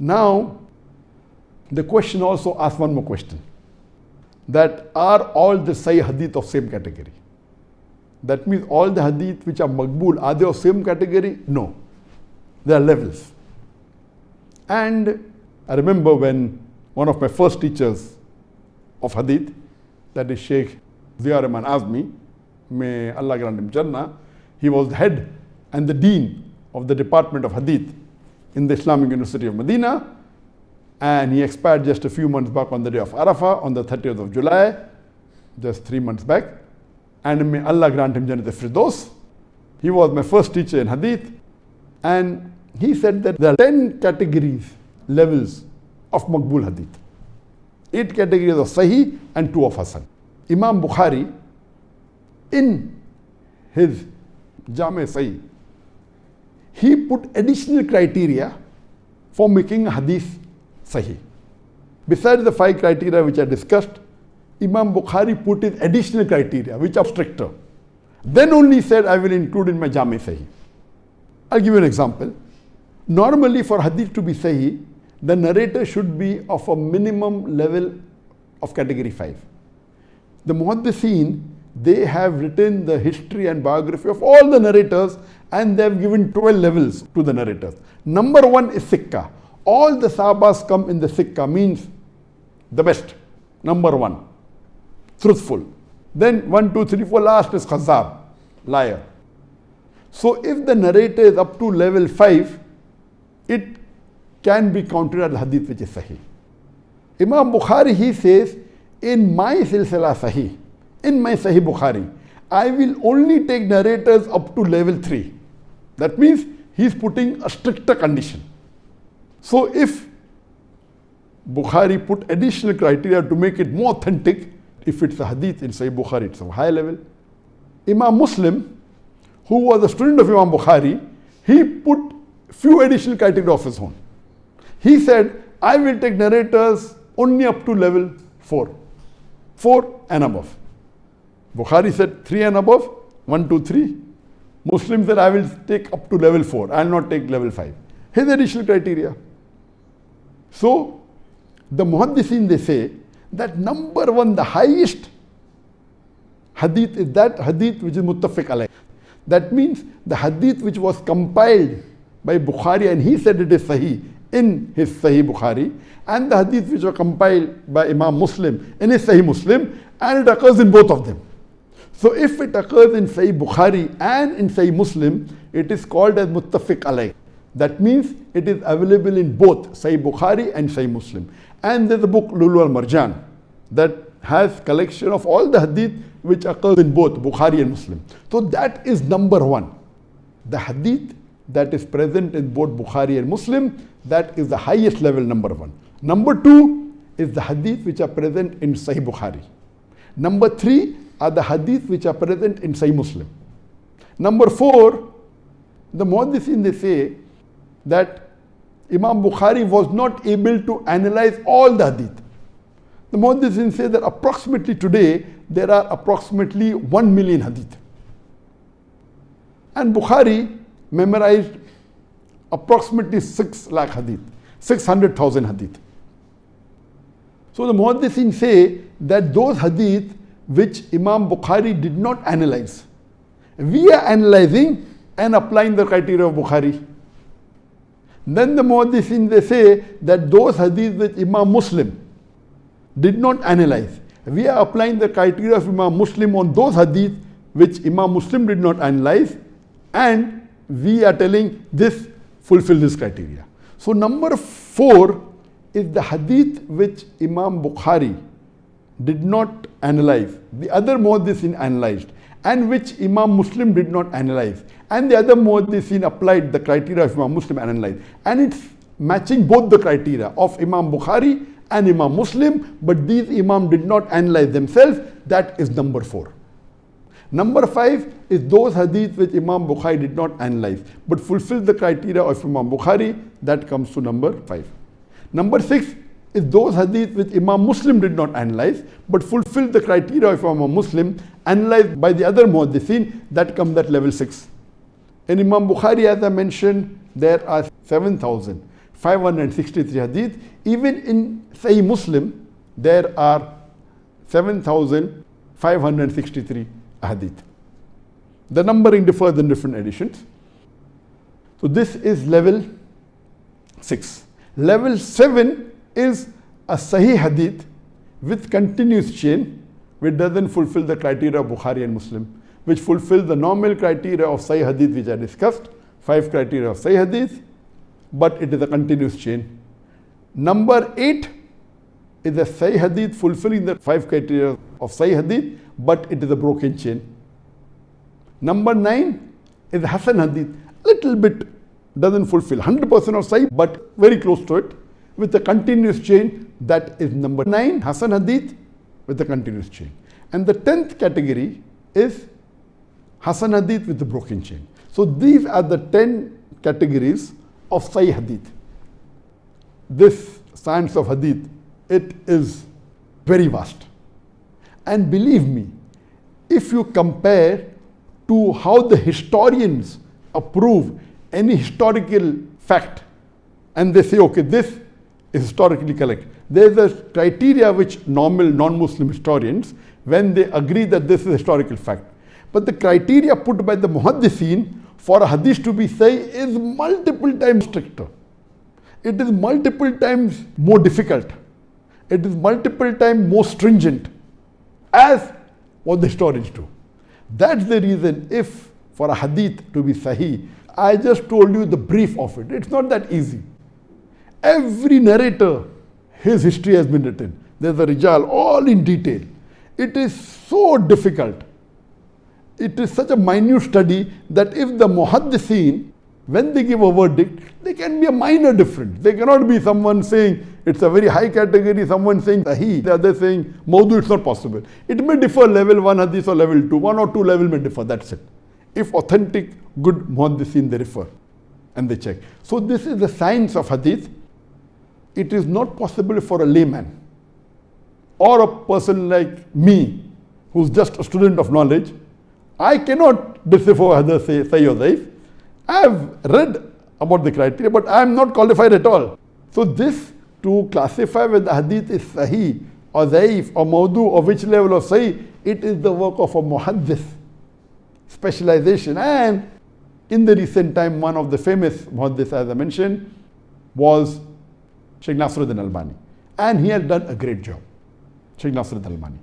Now, the question also asks one more question. That are all the Sahih hadith of same category? That means all the hadith which are maqbool, are they of same category? No. There are levels. And I remember when one of my first teachers of hadith, that is Sheikh Ziya Rahman Azmi, may Allah grant him Jannah, he was the head and the dean of the Department of Hadith in the Islamic University of Medina, and he expired just a few months back on the day of Arafah, on the 30th of July, just 3 months back. And may Allah grant him Jannat al-Firdaus. He was my first teacher in Hadith, and he said that there are 10 categories, levels of Maqbool Hadith. 8 categories of Sahih and 2 of Hasan. Imam Bukhari, in his Jami' Sahih, he put additional criteria for making a hadith Sahih. Besides the 5 criteria which I discussed, Imam Bukhari put in additional criteria which are stricter. Then only said, I will include in my Jami' Sahih. I'll give you an example. Normally for hadith to be Sahih, the narrator should be of a minimum level of category 5. The Muhaddithin, they have written the history and biography of all the narrators, and they have given 12 levels to the narrators. Number 1 is Sikka. All the Sahabas come in the Sikka, means the best. Number 1, truthful. Then 1, 2, 3, 4, last is Khazzab, liar. So if the narrator is up to level 5, it can be counted as hadith which is Sahih. Imam Bukhari, he says, in my Silsila Sahih, in my Sahih Bukhari, I will only take narrators up to level 3. That means he is putting a stricter condition. So if Bukhari put additional criteria to make it more authentic, if it's a hadith in Sahih Bukhari, it's of high level. Imam Muslim, who was a student of Imam Bukhari, he put few additional criteria of his own. He said, I will take narrators only up to level 4. 4 and above. Bukhari said 3 and above, 1, 2, 3. Muslim said, I will take up to level 4. I will not take level 5. His additional criteria. So, the Muhaddithin, they say that number 1, the highest hadith is that hadith which is muttafiq alayh. That means the hadith which was compiled by Bukhari and he said it is Sahih in his Sahih Bukhari, and the hadith which were compiled by Imam Muslim in his Sahih Muslim, and it occurs in both of them. So if it occurs in Sahih Bukhari and in Sahih Muslim, it is called as muttafiq alayh. That means it is available in both Sahih Bukhari and Sahih Muslim. And there's a book, Lulu al-Marjan, that has collection of all the hadith which occurs in both Bukhari and Muslim. So that is number 1. The hadith that is present in both Bukhari and Muslim, that is the highest level, number 1. Number 2 is the hadith which are present in Sahih Bukhari. Number 3 are the hadith which are present in Sahih Muslim. Number 4, the Muhaddithin, they say that Imam Bukhari was not able to analyze all the hadith. The Muhaddithin say that approximately today, there are approximately 1 million hadith. And Bukhari memorized approximately 6 lakh hadith, 600,000 hadith. So the Muhaddithin say that those hadith which Imam Bukhari did not analyze, we are analyzing and applying the criteria of Bukhari. Then the Muhaddithin, they say that those hadith which Imam Muslim did not analyze, we are applying the criteria of Imam Muslim on those hadith which Imam Muslim did not analyze, and we are telling this fulfill this criteria. So number 4 is the hadith which Imam Bukhari did not analyze, the other Muhaddithin analyzed, and which Imam Muslim did not analyze, and the other Muhaddithin applied the criteria of Imam Muslim and analyzed, and it's matching both the criteria of Imam Bukhari and Imam Muslim, but these Imam did not analyze themselves. That is number 4. Number 5 is those hadith which Imam Bukhari did not analyze, but fulfill the criteria of Imam Bukhari. That comes to number 5. Number 6 is those hadith which Imam Muslim did not analyze, but fulfill the criteria of Imam Muslim, analyzed by the other Muhaddithin. That comes at level 6. In Imam Bukhari, as I mentioned, there are 7,000 563 hadith. Even in Sahih Muslim, there are 7,563 hadith. The numbering differs in different editions. So this is level 6. Level 7 is a Sahih hadith with continuous chain, which doesn't fulfill the criteria of Bukhari and Muslim, which fulfill the normal criteria of Sahih hadith which I discussed, 5 criteria of Sahih hadith, but it is a continuous chain. Number 8 is a Sahih hadith fulfilling the 5 criteria of Sahih hadith, but it is a broken chain. Number 9 is Hasan hadith, little bit doesn't fulfill 100% of Sahih, but very close to it, with a continuous chain. That is number 9, Hasan hadith with a continuous chain. And the 10th category is Hasan hadith with the broken chain. So these are the 10 categories of Sahih hadith. This science of hadith, it is very vast. And believe me, if you compare to how the historians approve any historical fact, and they say, okay, this is historically correct. There is a criteria which normal non-Muslim historians, when they agree that this is a historical fact. But the criteria put by the Muhaddithin for a hadith to be Sahih is multiple times stricter. It is multiple times more difficult. It is multiple times more stringent, as what the historians do. That's the reason if for a hadith to be Sahih, I just told you the brief of it. It's not that easy. Every narrator, his history has been written. There's a Rijal, all in detail. It is so difficult. It is such a minute study that if the Muhaddithin, when they give a verdict, there can be a minor difference. There cannot be someone saying it's a very high category, someone saying Sahih, the other saying Mawdu. It's not possible. It may differ level 1 hadith or level 2. 1 or 2 level may differ, that's it. If authentic, good Muhaddithin, they refer and they check. So this is the science of hadith. It is not possible for a layman or a person like me, who's just a student of knowledge. I cannot decipher whether Sahih or Dhaif. I have read about the criteria, but I am not qualified at all. So this, to classify whether the hadith is Sahih or Dhaif or Mawdu or which level of Sahih, it is the work of a Muhaddith, specialization. And in the recent time, one of the famous Muhaddith, as I mentioned, was Sheikh Nasruddin Albani. And he has done a great job, Sheikh Nasruddin Albani.